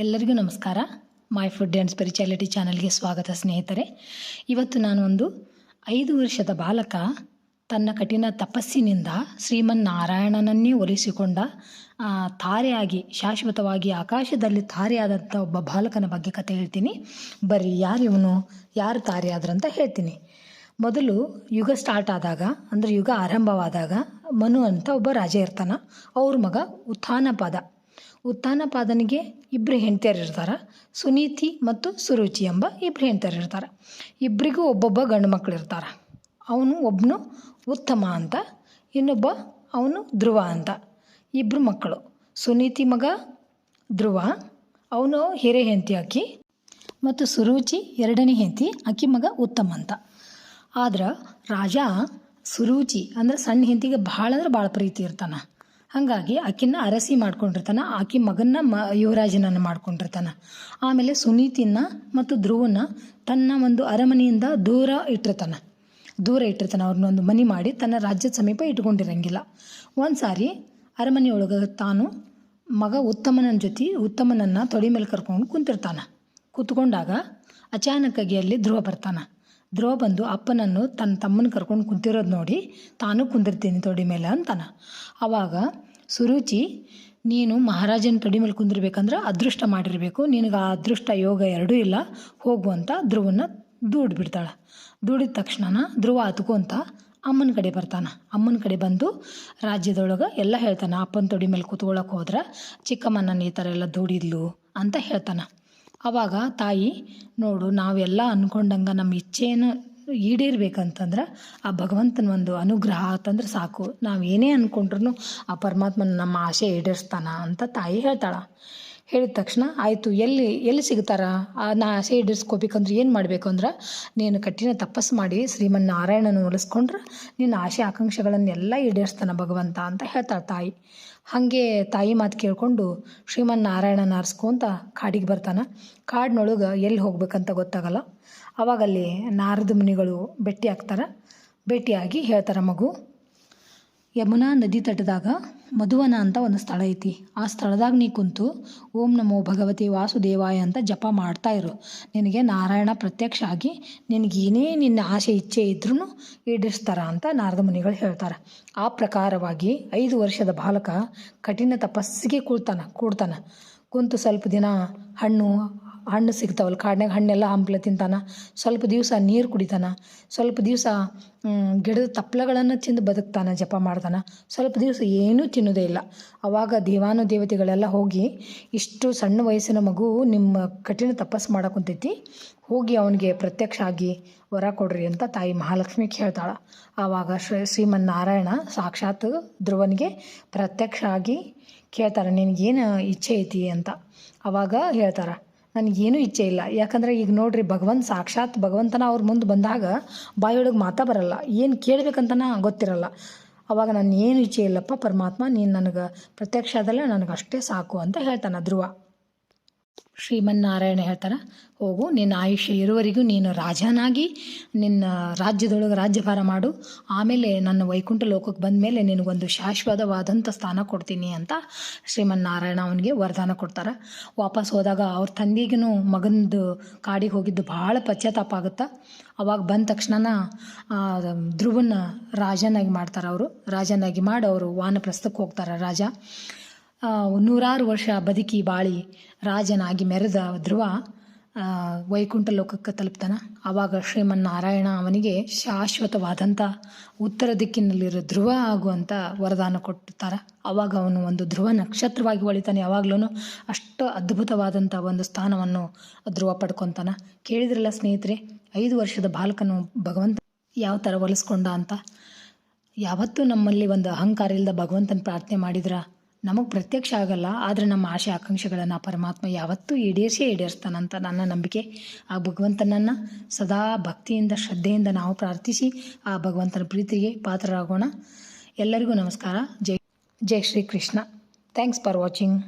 ಎಲ್ಲರಿಗೂ ನಮಸ್ಕಾರ. My food and spirituality ಚಾನಲ್ಗೆ ಸ್ವಾಗತ ಸ್ನೇಹಿತರೆ. ಇವತ್ತು ನಾನು ಒಂದು 5 ವರ್ಷದ ಬಾಲಕ ತನ್ನ ಕಠಿಣ ತಪಸ್ಸಿನಿಂದ ಶ್ರೀಮನ್ನಾರಾಯಣನನ್ನೇ ಒಲಿಸಿಕೊಂಡ ತಾರೆಯಾಗಿ ಶಾಶ್ವತವಾಗಿ ಆಕಾಶದಲ್ಲಿ ತಾರೆಯಾದಂಥ ಒಬ್ಬ ಬಾಲಕನ ಬಗ್ಗೆ ಕತೆ ಹೇಳ್ತೀನಿ. ಬರೀ ಯಾರು ತಾರೆಯಾದ್ರಂತ ಹೇಳ್ತೀನಿ. ಮೊದಲು ಯುಗ ಸ್ಟಾರ್ಟ್ ಆದಾಗ ಅಂದರೆ ಯುಗ ಆರಂಭವಾದಾಗ ಮನು ಅಂತ ಒಬ್ಬ ರಾಜ ಇರ್ತಾನೆ. ಅವ್ರ ಮಗ ಉತ್ಥಾನಪಾದನಿಗೆ 2 ಹೆಂಡತಿಯರು ಇರ್ತಾರೆ. ಸುನೀತಿ ಮತ್ತು ಸುರುಚಿ ಎಂಬ 2 ಹೆಂಡತಿಯರು ಇರ್ತಾರೆ. ಇಬ್ಬರಿಗೂ ಒಬ್ಬೊಬ್ಬ ಗಂಡು ಮಕ್ಕಳು ಇರ್ತಾರೆ. ಅವನು ಒಬ್ಬನು ಉತ್ತಮ ಅಂತ, ಇನ್ನೊಬ್ಬ ಅವನು ಧ್ರುವ ಅಂತ. 2 ಮಕ್ಕಳು. ಸುನೀತಿ ಮಗ ಧ್ರುವ, ಅವನು ಹಿರೇ ಹೆಂಡತಿ ಆಕಿ, ಮತ್ತು ಸುರುಚಿ 2ನೇ ಹೆಂಡತಿ, ಆಕಿ ಮಗ ಉತ್ತಮ ಅಂತ. ಆದ್ರೆ ರಾಜ ಸುರುಚಿ ಅಂದರೆ ಸಣ್ಣ ಹೆಂಡತಿಗೆ ಭಾಳ ಪ್ರೀತಿ ಇರ್ತಾನೆ. ಹಾಗಾಗಿ ಆಕಿನ ಅರಸಿ ಮಾಡ್ಕೊಂಡಿರ್ತಾನೆ. ಆಕಿ ಮಗನ್ನ ಯುವರಾಜನನ್ನು ಮಾಡ್ಕೊಂಡಿರ್ತಾನೆ. ಆಮೇಲೆ ಸುನೀತಿನ ಮತ್ತು ಧ್ರುವನ ತನ್ನ ಒಂದು ಅರಮನೆಯಿಂದ ದೂರ ಇಟ್ಟಿರ್ತಾನೆ. ಅವ್ರನ್ನೊಂದು ಮನೆ ಮಾಡಿ ತನ್ನ ರಾಜ್ಯದ ಸಮೀಪ ಇಟ್ಕೊಂಡಿರಂಗಿಲ್ಲ. ಒಂದು ಸಾರಿ ಅರಮನೆಯೊಳಗೆ ತಾನು ಮಗ ಉತ್ತಮನನ್ನು ತೊಡೆ ಮೇಲೆ ಕರ್ಕೊಂಡು ಕೂತ್ಕೊಂಡಾಗ ಅಚಾನಕ್ಕಾಗಿ ಅಲ್ಲಿ ಧ್ರುವ ಬರ್ತಾನೆ. ಧ್ರುವ ಬಂದು ಅಪ್ಪನನ್ನು ತನ್ನ ತಮ್ಮನ ಕರ್ಕೊಂಡು ಕುಂತಿರೋದು ನೋಡಿ ತಾನು ಕುಂದಿರ್ತೀನಿ ತೊಡೆ ಮೇಲೆ ಅಂತಾನೆ. ಆವಾಗ ಸುರುಚಿ, ನೀನು ಮಹಾರಾಜನ ತೊಡೆ ಮೇಲೆ ಕುಂದಿರ್ಬೇಕಂದ್ರೆ ಅದೃಷ್ಟ ಮಾಡಿರಬೇಕು, ನಿನಗೆ ಆ ಅದೃಷ್ಟ ಯೋಗ ಎರಡೂ ಇಲ್ಲ, ಹೋಗು ಅಂತ ಧ್ರುವನ್ನ ದೂಡಿಬಿಡ್ತಾಳೆ. ದೂಡಿದ ತಕ್ಷಣ ಧ್ರುವ ಹತ್ಕೊಂತ ಅಮ್ಮನ ಕಡೆ ಬರ್ತಾನೆ. ಅಮ್ಮನ ಕಡೆ ಬಂದು ರಾಜ್ಯದೊಳಗೆ ಎಲ್ಲ ಹೇಳ್ತಾನೆ. ಅಪ್ಪನ ತೊಡೆ ಮೇಲೆ ಕೂತ್ಕೊಳ್ಳೋಕೆ ಹೋದ್ರೆ ಚಿಕ್ಕಮ್ಮನ ಈ ಥರ ಎಲ್ಲ ದೂಡಿದ್ಲು ಅಂತ ಹೇಳ್ತಾನೆ. ಆವಾಗ ತಾಯಿ, ನೋಡು, ನಾವೆಲ್ಲ ಅಂದ್ಕೊಂಡಂಗೆ ನಮ್ಮ ಇಚ್ಛೆಯನ್ನು ಈಡೇರ್ಬೇಕಂತಂದ್ರೆ ಆ ಭಗವಂತನ ಒಂದು ಅನುಗ್ರಹ ಆತಂದ್ರೆ ಸಾಕು. ನಾವು ಏನೇ ಅಂದ್ಕೊಂಡ್ರು ಆ ಪರಮಾತ್ಮನ ನಮ್ಮ ಆಸೆ ಈಡೇರಿಸ್ತಾನ ಅಂತ ತಾಯಿ ಹೇಳ್ತಾಳೆ. ಹೇಳಿದ ತಕ್ಷಣ ಆಯಿತು, ಎಲ್ಲಿ ಸಿಗ್ತಾರ ನಾ ಆಸೆ ಈಡೇರಿಸ್ಕೋಬೇಕಂದ್ರೆ ಏನು ಮಾಡಬೇಕು ಅಂದ್ರೆ, ನೀನು ಕಠಿಣ ತಪಸ್ಸು ಮಾಡಿ ಶ್ರೀಮನ್ನಾರಾಯಣನ ಒಲಿಸ್ಕೊಂಡ್ರೆ ನಿನ್ನ ಆಸೆ ಆಕಾಂಕ್ಷೆಗಳನ್ನೆಲ್ಲ ಈಡೇರಿಸ್ತಾನೆ ಭಗವಂತ ಅಂತ ಹೇಳ್ತಾಳೆ ತಾಯಿ. ಹಾಗೆ ತಾಯಿ ಮಾತು ಕೇಳಿಕೊಂಡು ಶ್ರೀಮನ್ನಾರಾಯಣನ ಆರಿಸ್ಕೊಂತ ಕಾಡಿಗೆ ಬರ್ತಾನೆ. ಕಾಡಿನೊಳಗೆ ಎಲ್ಲಿ ಹೋಗ್ಬೇಕಂತ ಗೊತ್ತಾಗಲ್ಲ. ಆವಾಗಲ್ಲಿ ನಾರದ ಮುನಿಗಳು ಭೇಟಿಯಾಗಿ ಹೇಳ್ತಾರೆ, ಮಗು, ಯಮುನಾ ನದಿ ತಟದಾಗ ಮಧುವನ ಅಂತ ಒಂದು ಸ್ಥಳ ಐತಿ. ಆ ಸ್ಥಳದಾಗ ನೀ ಕುಂತು ಓಂ ನಮೋ ಭಗವತಿ ವಾಸುದೇವಾಯ ಅಂತ ಜಪ ಮಾಡ್ತಾ ಇರು. ನಿನಗೆ ನಾರಾಯಣ ಪ್ರತ್ಯಕ್ಷ ಆಗಿ ನಿನಗೇನೇ ನಿನ್ನ ಆಸೆ ಇಚ್ಛೆ ಇದ್ರೂ ಈಡೇರಿಸ್ತಾರ ಅಂತ ನಾರದ ಮುನಿಗಳು ಹೇಳ್ತಾರೆ. ಆ ಪ್ರಕಾರವಾಗಿ 5 ವರ್ಷದ ಬಾಲಕ ಕಠಿಣ ತಪಸ್ಸಿಗೆ ಕೂಡ್ತಾನೆ. ಕುಂತು ಸ್ವಲ್ಪ ದಿನ ಹಣ್ಣು ಸಿಗ್ತಾವಲ್ಲ ಕಾಡಿನಾಗ, ಹಣ್ಣೆಲ್ಲ ಹಂಪ್ಲ ತಿಂತಾನೆ. ಸ್ವಲ್ಪ ದಿವಸ ನೀರು ಕುಡಿತಾನೆ. ಸ್ವಲ್ಪ ದಿವಸ ಗಿಡದ ತಪ್ಪಲಗಳನ್ನು ತಿಂದು ಬದುಕ್ತಾನೆ, ಜಪ ಮಾಡ್ತಾನೆ. ಸ್ವಲ್ಪ ದಿವಸ ಏನೂ ತಿನ್ನೋದೇ ಇಲ್ಲ. ಆವಾಗ ದೇವಾನುದೇವತೆಗಳೆಲ್ಲ ಹೋಗಿ, ಇಷ್ಟು ಸಣ್ಣ ವಯಸ್ಸಿನ ಮಗು ನಿಮ್ಮ ಕಠಿಣ ತಪಸ್ಸು ಮಾಡಕ್ಕಂತೈತಿ, ಹೋಗಿ ಅವನಿಗೆ ಪ್ರತ್ಯಕ್ಷ ಆಗಿ ವರ ಕೊಡ್ರಿ ಅಂತ ತಾಯಿ ಮಹಾಲಕ್ಷ್ಮಿ ಹೇಳ್ತಾಳೆ. ಆವಾಗ ಶ್ರೀಮನ್ನಾರಾಯಣ ಸಾಕ್ಷಾತ್ ಧ್ರುವನಿಗೆ ಪ್ರತ್ಯಕ್ಷ ಆಗಿ ಕೇಳ್ತಾರೆ, ನಿನಗೇನು ಇಚ್ಛೆ ಐತಿ ಅಂತ. ಆವಾಗ ಹೇಳ್ತಾರೆ, ನನಗೇನೂ ಇಚ್ಛೆ ಇಲ್ಲ. ಯಾಕಂದರೆ ಈಗ ನೋಡ್ರಿ, ಸಾಕ್ಷಾತ್ ಭಗವಂತನ ಅವ್ರ ಮುಂದೆ ಬಂದಾಗ ಬಾಯೊಳಗೆ ಮಾತಾ ಬರಲ್ಲ, ಏನು ಕೇಳಬೇಕಂತನ ಗೊತ್ತಿರಲ್ಲ. ಅವಾಗ ನಾನು ಏನು ಇಚ್ಛೆ ಇಲ್ಲಪ್ಪ ಪರಮಾತ್ಮ, ನೀನು ನನಗೆ ಪ್ರತ್ಯಕ್ಷ ಆದಲ್ಲ, ನನಗೆ ಅಷ್ಟೇ ಸಾಕು ಅಂತ ಹೇಳ್ತಾನೆ ಧ್ರುವ. ಶ್ರೀಮನ್ನಾರಾಯಣ ಹೇಳ್ತಾರೆ, ಹೋಗು, ನಿನ್ನ ಆಯುಷ್ಯ ಇರುವವರೆಗೂ ನೀನು ರಾಜನಾಗಿ ನಿನ್ನ ರಾಜ್ಯದೊಳಗೆ ರಾಜ್ಯಭಾರ ಮಾಡು. ಆಮೇಲೆ ನನ್ನ ವೈಕುಂಠ ಲೋಕಕ್ಕೆ ಬಂದ ಮೇಲೆ ನಿನಗೊಂದು ಶಾಶ್ವತವಾದಂಥ ಸ್ಥಾನ ಕೊಡ್ತೀನಿ ಅಂತ ಶ್ರೀಮನ್ನಾರಾಯಣ ಅವನಿಗೆ ವರದಾನ ಕೊಡ್ತಾರೆ. ವಾಪಸ್ ಹೋದಾಗ ಅವ್ರ ತಂದೆಗೂ ಮಗನದು ಕಾಡಿಗೆ ಹೋಗಿದ್ದು ಭಾಳ ಪಶ್ಚಾತ್ತಾಪ ಆಗುತ್ತೆ. ಅವಾಗ ಬಂದ ತಕ್ಷಣ ಧ್ರುವನ ರಾಜನಾಗಿ ಮಾಡ್ತಾರೆ. ರಾಜನಾಗಿ ಮಾಡಿ ಅವರು ವಾನಪ್ರಸ್ಥಕ್ಕೆ ಹೋಗ್ತಾರೆ. ರಾಜ 100 ವರ್ಷ ಬದುಕಿ ಬಾಳಿ ರಾಜನಾಗಿ ಮೆರೆದ ಧ್ರುವ ವೈಕುಂಠ ಲೋಕಕ್ಕೆ ತಲುಪ್ತಾನೆ. ಆವಾಗ ಶ್ರೀಮನ್ನಾರಾಯಣ ಅವನಿಗೆ ಶಾಶ್ವತವಾದಂಥ ಉತ್ತರ ದಿಕ್ಕಿನಲ್ಲಿರೋ ಧ್ರುವ ಆಗುವಂಥ ವರದಾನ ಕೊಟ್ಟಿರ್ತಾರೆ. ಆವಾಗ ಅವನು ಒಂದು ಧ್ರುವ ನಕ್ಷತ್ರವಾಗಿ ಹೊಳಿತಾನೆ. ಯಾವಾಗಲೂ ಅಷ್ಟು ಅದ್ಭುತವಾದಂಥ ಒಂದು ಸ್ಥಾನವನ್ನು ಧ್ರುವ ಪಡ್ಕೊತಾನೆ. ಕೇಳಿದ್ರಲ್ಲ ಸ್ನೇಹಿತರೆ, 5 ವರ್ಷದ ಬಾಲಕನು ಭಗವಂತ ಯಾವ ಥರ ಒಲಿಸ್ಕೊಂಡ ಅಂತ. ಯಾವತ್ತೂ ನಮ್ಮಲ್ಲಿ ಒಂದು ಅಹಂಕಾರ ಇಲ್ಲದ ಭಗವಂತನ ಪ್ರಾರ್ಥನೆ ಮಾಡಿದ್ರೆ ನಮಗೆ ಪ್ರತ್ಯಕ್ಷ ಆಗಲ್ಲ, ಆದರೆ ನಮ್ಮ ಆಸೆ ಆಕಾಂಕ್ಷೆಗಳನ್ನು ಪರಮಾತ್ಮ ಯಾವತ್ತೂ ಈಡೇರಿಸ್ತಾನಂತ ನನ್ನ ನಂಬಿಕೆ. ಆ ಭಗವಂತನನ್ನು ಸದಾ ಭಕ್ತಿಯಿಂದ ಶ್ರದ್ಧೆಯಿಂದ ನಾವು ಪ್ರಾರ್ಥಿಸಿ ಆ ಭಗವಂತನ ಪ್ರೀತಿಗೆ ಪಾತ್ರರಾಗೋಣ. ಎಲ್ಲರಿಗೂ ನಮಸ್ಕಾರ. ಜೈ Shri Krishna. Thanks for watching.